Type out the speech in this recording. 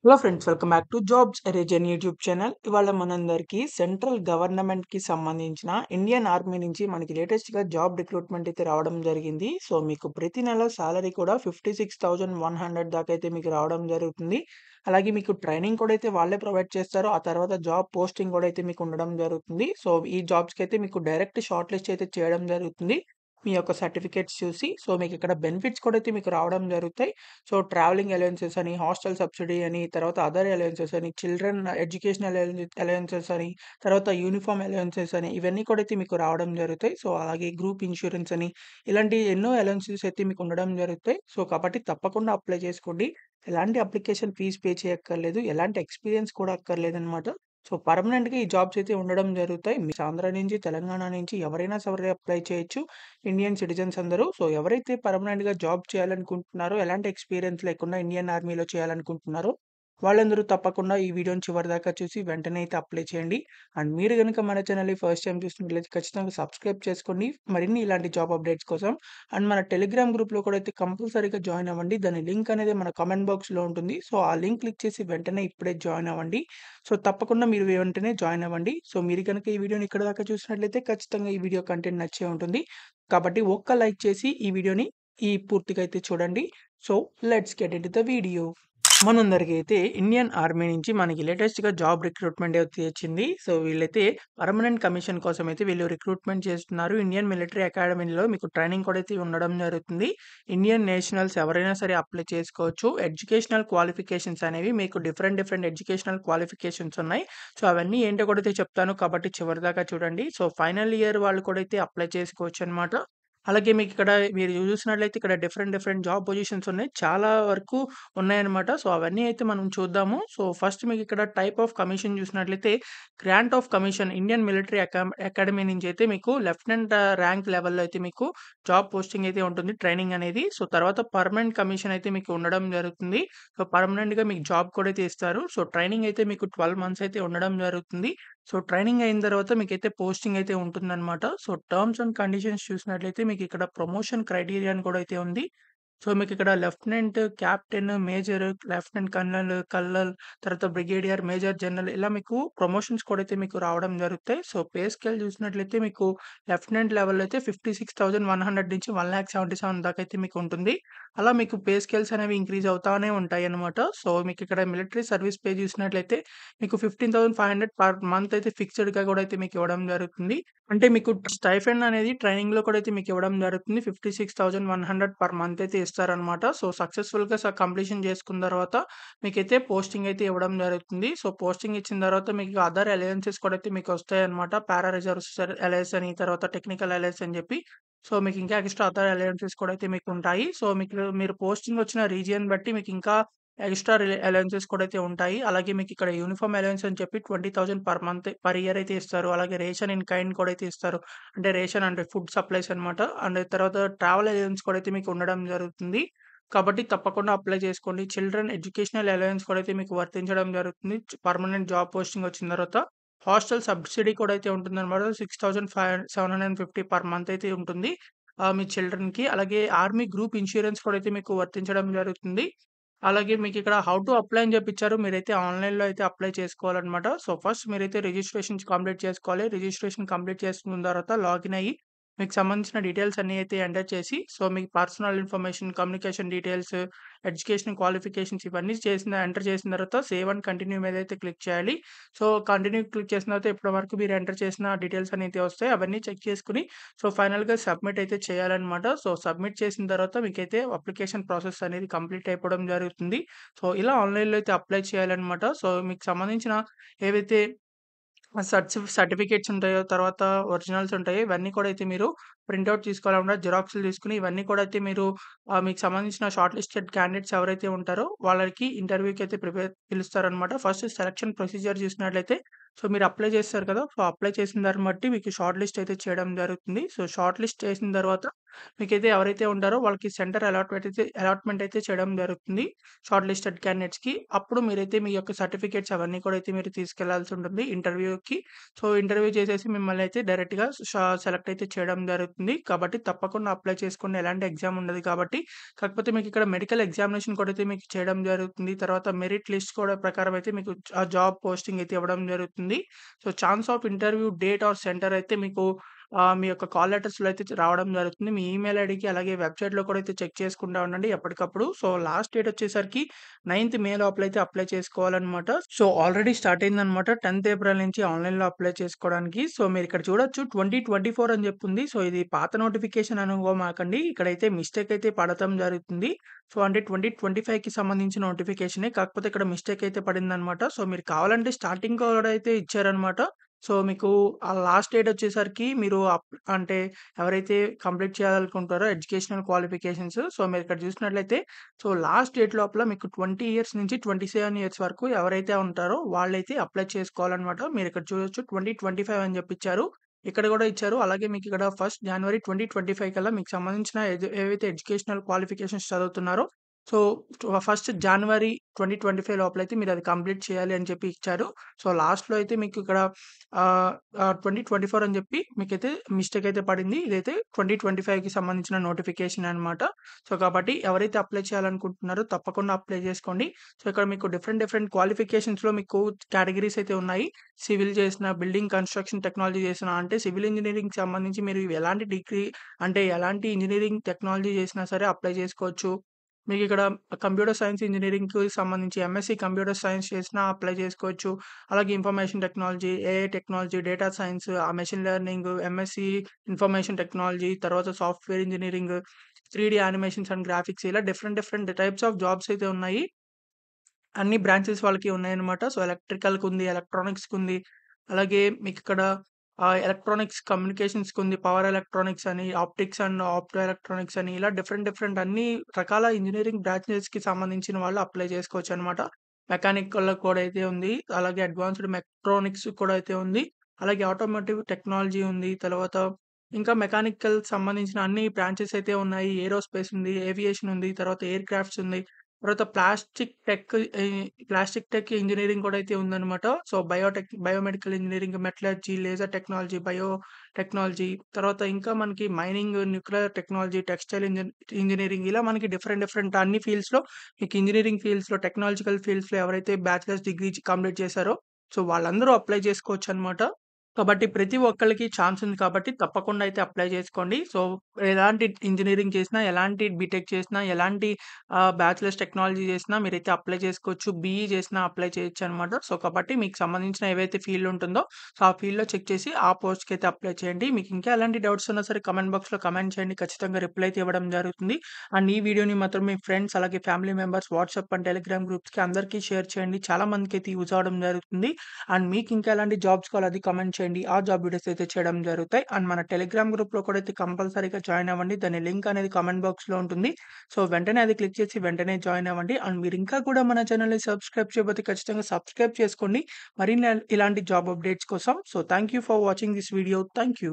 Hello friends, welcome back to jobs reason YouTube channel. ఇవాళ మనందరికీ central గవర్నమెంట్‌కి సంబంధించిన ఇండియన్ ఆర్మీ నుంచి మనకి లేటెస్ట్‌గా జాబ్ రిక్రూట్‌మెంట్ అయితే రావడం జరిగింది. సో, మీకు ప్రతి నెల సాలరీ కూడా 56,100 దాకా అయితే మీకు రావడం జరుగుతుంది. అలాగే మీకు ట్రైనింగ్ కూడా అయితే వాళ్ళే ప్రొవైడ్ చేస్తారు. ఆ తర్వాత జాబ్ పోస్టింగ్ కూడా అయితే మీకు ఉండడం జరుగుతుంది. సో, ఈ జాబ్స్‌కి అయితే మీకు డైరెక్ట్ షార్ట్ లిస్ట్ అయితే చేయడం జరుగుతుంది. మీ యొక్క సర్టిఫికేట్స్ చూసి. సో, మీకిక్కడ బెనిఫిట్స్ కూడా అయితే మీకు రావడం జరుగుతాయి. సో, ట్రావెలింగ్ అలవెన్సెస్ అని, హాస్టల్ సబ్సిడీ అని, తర్వాత అదర్ అలవెన్సెస్ అని, చిల్డ్రన్ ఎడ్యుకేషనల్ అలవెన్సెస్ అని, తర్వాత యూనిఫార్మ్ అలవెన్సెస్ అని, ఇవన్నీ కూడా అయితే మీకు రావడం జరుగుతాయి. సో, అలాగే గ్రూప్ ఇన్స్యూరెన్స్ అని, ఇలాంటి ఎన్నో అలవెన్సెస్ అయితే మీకు ఉండడం జరుగుతాయి. సో, కాబట్టి తప్పకుండా అప్లై చేసుకోండి. ఎలాంటి అప్లికేషన్ ఫీజ్ పే చేయక్కర్లేదు. ఎలాంటి ఎక్స్‌పీరియన్స్ కూడా అక్కర్లేదనమాట. సో, పర్మనెంట్‌గా ఈ జాబ్స్ అయితే ఉండడం జరుగుతాయి. మీ ఆంధ్ర నుంచి, తెలంగాణ నుంచి ఎవరైనా సరే అప్లై చేయొచ్చు. ఇండియన్ సిటిజన్స్ అందరూ. సో, ఎవరైతే పర్మనెంట్‌గా జాబ్ చేయాలనుకుంటున్నారో, ఎలాంటి ఎక్స్‌పీరియన్స్ లేకుండా ఇండియన్ ఆర్మీలో చేయాలనుకుంటున్నారో, వాళ్ళందరూ తప్పకుండా ఈ వీడియోని చివరిదాకా చూసి వెంటనే అయితే అప్లై చేయండి. అండ్ మీరు గనుక మన ఛానల్‌ని ఫస్ట్ టైమ్ చూస్తున్నట్లయితే ఖచ్చితంగా సబ్స్క్రైబ్ చేసుకోండి. మరిన్ని ఇలాంటి జాబ్ అప్డేట్స్ కోసం. అండ్ మన టెలిగ్రామ్ గ్రూప్‌లో కూడా అయితే కంపల్సరీగా జాయిన్ అవ్వండి. దాని లింక్ అనేది మన కామెంట్ బాక్స్‌లో ఉంటుంది. సో, ఆ లింక్ క్లిక్ చేసి వెంటనే ఇప్పుడే జాయిన్ అవ్వండి. సో, తప్పకుండా మీరు వెంటనే జాయిన్ అవ్వండి. సో, మీరు గనుక ఈ వీడియోని ఇక్కడి దాకా చూసినట్లయితే ఖచ్చితంగా ఈ వీడియో కంటెంట్ నచ్చే ఉంటుంది. కాబట్టి ఒక్క లైక్ చేసి ఈ వీడియోని పూర్తిగా అయితే చూడండి. So, let's get into the video. మనందరికీ అయితే ఇండియన్ ఆర్మీ నుంచి మనకి లేటెస్ట్‌గా జాబ్ రిక్రూట్‌మెంట్ అయితే వచ్చింది. సో, వీళ్ళైతే పర్మనెంట్ కమిషన్ కోసం అయితే వీళ్ళు రిక్రూట్‌మెంట్ చేస్తున్నారు. ఇండియన్ మిలిటరీ అకాడమీలో మీకు ట్రైనింగ్ కూడా అయితే ఉండడం జరుగుతుంది. ఇండియన్ నేషనల్స్ ఎవరైనా సరే అప్లై చేసుకోవచ్చు. ఎడ్యుకేషనల్ క్వాలిఫికేషన్స్ అనేవి మీకు డిఫరెంట్ ఎడ్యుకేషనల్ క్వాలిఫికేషన్స్ ఉన్నాయి. సో, అవన్నీ ఏంటో కూడా అయితే చెప్తాను కాబట్టి చివరిదాకా చూడండి. సో, ఫైనల్ ఇయర్ వాళ్ళు కూడా అయితే అప్లై చేసుకోవచ్చనమాట. అలాగే మీకిక్కడ మీరు చూసినట్లయితే ఇక్కడ డిఫరెంట్ జాబ్ పొజిషన్స్ ఉన్నాయి. చాలా వరకు ఉన్నాయన్నమాట. సో, అవన్నీ అయితే మనం చూద్దాము. సో, ఫస్ట్ మీకిక్కడ టైప్ ఆఫ్ కమిషన్ చూసినట్లయితే grant of commission Indian military academy నుంచి అయితే మీకు లెఫ్టినెంట్ ర్యాంక్ లెవెల్‌లో అయితే మీకు జాబ్ పోస్టింగ్ అయితే ఉంటుంది ట్రైనింగ్ అనేది. సో, తర్వాత పర్మనెంట్ కమిషన్ అయితే మీకు ఉండడం జరుగుతుంది. సో, పర్మనెంట్‌గా మీకు జాబ్ కూడా అయితే ఇస్తారు. సో, ట్రైనింగ్ అయితే మీకు 12 మంత్స్ అయితే ఉండడం జరుగుతుంది. సో, ట్రైనింగ్ అయిన తర్వాత మీకైతే పోస్టింగ్ అయితే ఉంటుందన్నమాట. సో, టర్మ్స్ అండ్ కండిషన్స్ చూసినట్లయితే మీకిక్కడ ప్రమోషన్ క్రైటీరియా అని కూడా అయితే ఉంది. సో, మీకిక్కడ lieutenant, captain, major, lieutenant colonel, తర్వాత బ్రిగేడియర్, మేజర్ జనరల్ ఇలా మీకు ప్రమోషన్స్ కూడా అయితే మీకు రావడం జరుగుతాయి. సో, పే స్కేల్ చూసినట్లయితే మీకు లెఫ్టినెంట్ లెవెల్ అయితే 56,100 నుంచి 1,77,000 దాకా అయితే మీకు ఉంటుంది. అలా మీకు పే స్కేల్స్ అనేవి ఇంక్రీజ్ అవుతానే ఉంటాయన్నమాట. సో, మీకిక్కడ మిలిటరీ సర్వీస్ పే చూసినట్లయితే మీకు 15,500 పర్ మంత్ అయితే ఫిక్స్‌డ్‌గా కూడా అయితే మీకు ఇవ్వడం జరుగుతుంది. అంటే మీకు స్టైఫండ్ అనేది ట్రైనింగ్‌లో కూడా అయితే మీకు ఇవ్వడం జరుగుతుంది. 56,100 పర్ మంత్ అయితే ఇస్తారనమాట. సో, సక్సెస్‌ఫుల్‌గా కంప్లీషన్ చేసుకున్న తర్వాత మీకైతే పోస్టింగ్ అయితే ఇవ్వడం జరుగుతుంది. సో, పోస్టింగ్ ఇచ్చిన తర్వాత మీకు అదర్ అలయన్సెస్ కూడా అయితే మీకొస్తాయన్నమాట. పారా రిజర్వ్స్ అలయన్స్ అని, తర్వాత టెక్నికల్ అలయన్స్ అని చెప్పి. సో, మీకు ఇంకా ఎక్స్‌ట్రా అదర్ అలయన్సెస్ కూడా అయితే మీకుంటాయి. సో, మీరు పోస్టింగ్ వచ్చిన రీజియన్ బట్టి మీకు ఇంకా ఎక్స్‌ట్రా అలవెన్సెస్ కూడా అయితే ఉంటాయి. అలాగే మీకిక్కడ యూనిఫార్మ్ అలవెన్స్ అని చెప్పి 20,000 పర్ మంత్ పర్ ఇయర్ అయితే ఇస్తారు. అలాగే రేషన్ ఇన్ కైండ్ కూడా అయితే ఇస్తారు. అంటే రేషన్ అంటే ఫుడ్ సప్లైస్ అన్నమాట. అండ్ తర్వాత ట్రావెల్ అలవెన్స్ కూడా అయితే మీకు ఉండడం జరుగుతుంది. కాబట్టి తప్పకుండా అప్లై చేసుకోండి. చిల్డ్రన్ ఎడ్యుకేషనల్ అలవెన్స్ కూడా అయితే మీకు వర్తించడం జరుగుతుంది. పర్మనెంట్ జాబ్ పోస్టింగ్ వచ్చిన తర్వాత హాస్టల్ సబ్సిడీ కూడా అయితే ఉంటుందన్నమాట. 6,750 పర్ మంత్ అయితే ఉంటుంది. మీ చిల్డ్రన్‌కి. అలాగే ఆర్మీ గ్రూప్ ఇన్స్యూరెన్స్ కూడా అయితే మీకు వర్తించడం జరుగుతుంది. అలాగే మీకిక్కడ హౌ టు అప్లై అని జెప్పిచ్చారు. మీరైతే ఆన్‌లైన్‌లో అయితే అప్లై చేసుకోవాలనమాట. సో, ఫస్ట్ మీరైతే రిజిస్ట్రేషన్స్ కంప్లీట్ చేసుకోవాలి. రిజిస్ట్రేషన్ కంప్లీట్ చేసుకున్న తర్వాత లాగిన్ అయ్యి, మీకు సంబంధించిన డీటెయిల్స్ అన్నీ అయితే ఎంటర్ చేసి, సో, మీ personal information, communication details, education qualifications ఇవన్నీ ఎంటర్ చేసిన తర్వాత సేవ్ అండ్ కంటిన్యూ మీద అయితే క్లిక్ చేయాలి. సో, కంటిన్యూ క్లిక్ చేసిన తర్వాత ఇప్పటి వరకు మీరు ఎంటర్ చేసిన డీటెయిల్స్ అయితే వస్తాయి. అవన్నీ చెక్ చేసుకొని, సో, ఫైనల్‌గా సబ్మిట్ అయితే చేయాలనమాట. సో, సబ్మిట్ చేసిన తర్వాత మీకైతే అప్లికేషన్ ప్రాసెస్ అనేది కంప్లీట్ అయిపోవడం జరుగుతుంది. సో, ఇలా ఆన్‌లైన్‌లో అయితే అప్లై చేయాలనమాట. సో, మీకు సంబంధించిన ఏవైతే సర్టిఫికేట్స్ ఉంటాయో, తర్వాత ఒరిజినల్స్ ఉంటాయో, ఇవన్నీ కూడా అయితే మీరు ప్రింట్ ఔట్ తీసుకోవాలన్నమాట. జిరాక్స్‌లు తీసుకొని ఇవన్నీ కూడా అయితే మీరు మీకు సంబంధించిన షార్ట్ లిస్టెడ్ క్యాండిడేట్స్ ఎవరైతే ఉంటారో వాళ్ళకి ఇంటర్వ్యూకి అయితే పిలుస్తారనమాట. ఫస్ట్ సెలక్షన్ ప్రొసీజర్ చూసినట్లయితే సో, మీరు అప్లై చేస్తారు కదా! సో, అప్లై చేసిన దాన్ని బట్టి మీకు షార్ట్ లిస్ట్ అయితే చేయడం జరుగుతుంది. సో, షార్ట్ లిస్ట్ చేసిన తర్వాత మీకైతే ఎవరైతే ఉంటారో వాళ్ళకి సెంటర్ అలాట్‌మెంట్ అయితే చేయడం జరుగుతుంది. షార్ట్ లిస్టెడ్ క్యాండిడేట్స్‌కి. అప్పుడు మీరైతే మీ యొక్క సర్టిఫికేట్స్ అవన్నీ కూడా అయితే మీరు తీసుకెళ్లాల్సి ఉంటుంది ఇంటర్వ్యూకి. సో, ఇంటర్వ్యూ చేసేసి మిమ్మల్ని అయితే డైరెక్ట్‌గా సెలెక్ట్ అయితే చేయడం జరుగుతుంది. కాబట్టి తప్పకుండా అప్లై చేసుకోండి. ఎలాంటి ఎగ్జామ్ ఉండదు కాబట్టి. కాకపోతే మీకిక్కడ మెడికల్ ఎగ్జామినేషన్ కూడా అయితే మీకు చేయడం జరుగుతుంది. తర్వాత మెరిట్ లిస్ట్ కూడా ప్రకారం అయితే మీకు ఆ జాబ్ పోస్టింగ్ అయితే ఇవ్వడం జరుగుతుంది. So, chance of interview date are centre అయితే మీకు మీ యొక్క కాల్ లెటర్స్‌లో అయితే రావడం జరుగుతుంది. మీ ఈమెయిల్ ఐడీకి అలాగే వెబ్‌సైట్‌లో కూడా అయితే చెక్ చేసుకుంటా ఉండండి ఎప్పటికప్పుడు. సో, లాస్ట్ డేట్ వచ్చేసరికి 9థ్ మే లోపల అయితే అప్లై చేసుకోవాలనమాట. సో, ఆల్రెడీ స్టార్ట్ అయిందనమాట. 10థ్ ఏప్రిల్ నుంచి ఆన్‌లైన్‌లో అప్లై చేసుకోవడానికి. సో, మీరిక్కడ చూడొచ్చు 2024 అని జెప్పుంది. సో, ఇది పాత నోటిఫికేషన్ అనుకోమాకండి. ఇక్కడైతే మిస్టేక్ అయితే పడటం జరుగుతుంది. సో, అంటే 2025కి సంబంధించిన నోటిఫికేషనే. కాకపోతే ఇక్కడ మిస్టేక్ అయితే పడిందనమాట. సో, మీరు కావాలంటే స్టార్టింగ్ కూడా అయితే ఇచ్చారనమాట. సో, మీకు ఆ లాస్ట్ డేట్ వచ్చేసరికి మీరు అంటే ఎవరైతే కంప్లీట్ చేయాలనుకుంటారో ఎడ్యుకేషనల్ క్వాలిఫికేషన్స్. సో, మీరిక్కడ చూసినట్లయితే సో, లాస్ట్ డేట్ లోపల మీకు 20 ఇయర్స్ నుంచి 27 ఇయర్స్ వరకు ఎవరైతే ఉంటారో వాళ్ళైతే అప్లై చేసుకోవాలనమాట. మీరిక్కడ చూడొచ్చు 2025 అని చెప్పి ఇచ్చారు. ఇక్కడ కూడా ఇచ్చారు. అలాగే మీకిక్కడ ఫస్ట్ జనవరి 2025 కల్లా మీకు సంబంధించిన ఏవైతే ఎడ్యుకేషనల్ క్వాలిఫికేషన్స్ చదువుతున్నారో సో, ఫస్ట్ జనవరి 2025 లోపలైతే మీరది కంప్లీట్ చేయాలి అని చెప్పి ఇచ్చారు. సో, లాస్ట్‌లో అయితే మీకిక్కడ 2024 అని చెప్పి మీకైతే మిస్టేక్ అయితే పడింది. ఇదైతే 2025కి సంబంధించిన నోటిఫికేషన్ అనమాట. సో, కాబట్టి ఎవరైతే అప్లై చేయాలనుకుంటున్నారో తప్పకుండా అప్లై చేసుకోండి. సో, ఇక్కడ మీకు డిఫరెంట్ క్వాలిఫికేషన్స్‌లో మీకు కేటగరీస్ అయితే ఉన్నాయి. సివిల్ చేసిన, బిల్డింగ్ కన్‌స్ట్రక్షన్ టెక్నాలజీ చేసిన అంటే సివిల్ ఇంజినీరింగ్‌కి సంబంధించి మీరు ఎలాంటి డిగ్రీ అంటే ఎలాంటి ఇంజినీరింగ్ టెక్నాలజీ చేసినా సరే అప్లై చేసుకోవచ్చు. మీకిక్కడ కంప్యూటర్ సైన్స్ ఇంజినీరింగ్‌కి సంబంధించి ఎంఎస్‌సి కంప్యూటర్ సైన్స్ చేసినా అప్లై చేసుకోవచ్చు. అలాగే information technology, AI technology, data science, machine learning, MSc information technology, తర్వాత software engineering, 3 animations and graphics ఇలా డిఫరెంట్ టైప్స్ ఆఫ్ జాబ్స్ అయితే ఉన్నాయి. అన్ని బ్రాంచెస్ వాళ్ళకి ఉన్నాయన్నమాట. సో, ఎలక్ట్రికల్‌కుంది, ఎలక్ట్రానిక్స్‌కుంది. అలాగే మీకిక్కడ ఎలక్ట్రానిక్స్ కమ్యూనికేషన్స్‌కుంది, పవర్ ఎలక్ట్రానిక్స్ అని, ఆప్టిక్స్ అండ్ ఆప్టో ఎలక్ట్రానిక్స్ అని ఇలా డిఫరెంట్ అన్ని రకాల ఇంజినీరింగ్ బ్రాంచెస్‌కి సంబంధించిన వాళ్ళు అప్లై చేసుకోవచ్చనమాట. మెకానికల్‌లో కూడా అయితే ఉంది. అలాగే అడ్వాన్స్‌డ్ మెకాట్రానిక్స్ కూడా అయితే ఉంది. అలాగే ఆటోమోటివ్ టెక్నాలజీ ఉంది. తర్వాత ఇంకా మెకానికల్ సంబంధించిన అన్ని బ్రాంచెస్ అయితే ఉన్నాయి. ఏరోస్పేస్ ఉంది, ఏవియేషన్ ఉంది, తర్వాత ఎయిర్ క్రాఫ్ట్స్ ఉంది. తర్వాత ప్లాస్టిక్ టెక్ ఇంజినీరింగ్ కూడా అయితే ఉందనమాట. So, biomedical engineering, metallurgy, laser technology, bio technology తర్వాత ఇంకా మనకి mining, nuclear technology, textile engineering ఇలా మనకి డిఫరెంట్ అన్ని ఫీల్డ్స్‌లో మీకు ఇంజినీరింగ్ ఫీల్డ్స్‌లో, టెక్నాలజికల్ ఫీల్డ్స్‌లో ఎవరైతే బ్యాచిలర్స్ డిగ్రీ కంప్లీట్ చేశారో సో, వాళ్ళందరూ అప్లై చేసుకోవచ్చనమాట. కాబట్టి ప్రతి ఒక్కళ్ళకి ఛాన్స్ ఉంది కాబట్టి తప్పకుండా అయితే అప్లై చేసుకోండి. సో, ఎలాంటి ఇంజినీరింగ్ చేసినా, ఎలాంటి బీటెక్ చేసినా, ఎలాంటి బ్యాచిలర్స్ టెక్నాలజీ చేసినా మీరైతే అప్లై చేసుకోవచ్చు. బీఈ చేసినా అప్లై చేయొచ్చనమాట. సో, కాబట్టి మీకు సంబంధించిన ఏవైతే ఫీల్డ్ ఉంటుందో, సో, ఆ ఫీల్డ్‌లో చెక్ చేసి ఆ పోస్ట్‌కైతే అప్లై చేయండి. మీకు ఇంకా ఎలాంటి డౌట్స్ ఉన్నా సరే కామెంట్ బాక్స్‌లో కామెంట్ చేయండి. ఖచ్చితంగా రిప్లై అయితే ఇవ్వడం జరుగుతుంది. అండ్ ఈ వీడియోని మాత్రం మీ ఫ్రెండ్స్ అలాగే family members WhatsApp and Telegram గ్రూప్స్‌కి అందరికీ షేర్ చేయండి. చాలా మందికైతే యూజ్ అవ్వడం జరుగుతుంది. అండ్ మీకు ఇంకా ఎలాంటి జాబ్స్ కావాలో అది కామెంట్ చేయండి. ఆ జాబ్ వీడియోస్ అయితే చేయడం జరుగుతాయి. అండ్ మన టెలిగ్రామ్ గ్రూప్‌లో కూడా అయితే కంపల్సరీగా జాయిన్ అవ్వండి. దాని లింక్ అనేది కామెంట్ బాక్స్‌లో ఉంటుంది. సో, వెంటనే అది క్లిక్ చేసి వెంటనే జాయిన్ అవ్వండి. అండ్ మీరు ఇంకా కూడా మన ఛానెల్‌ని సబ్స్క్రైబ్ చేయకపోతే ఖచ్చితంగా సబ్స్క్రైబ్ చేసుకోండి. మరిన్ని ఇలాంటి జాబ్ అప్డేట్స్ కోసం. So, thank you for watching this video. Thank you.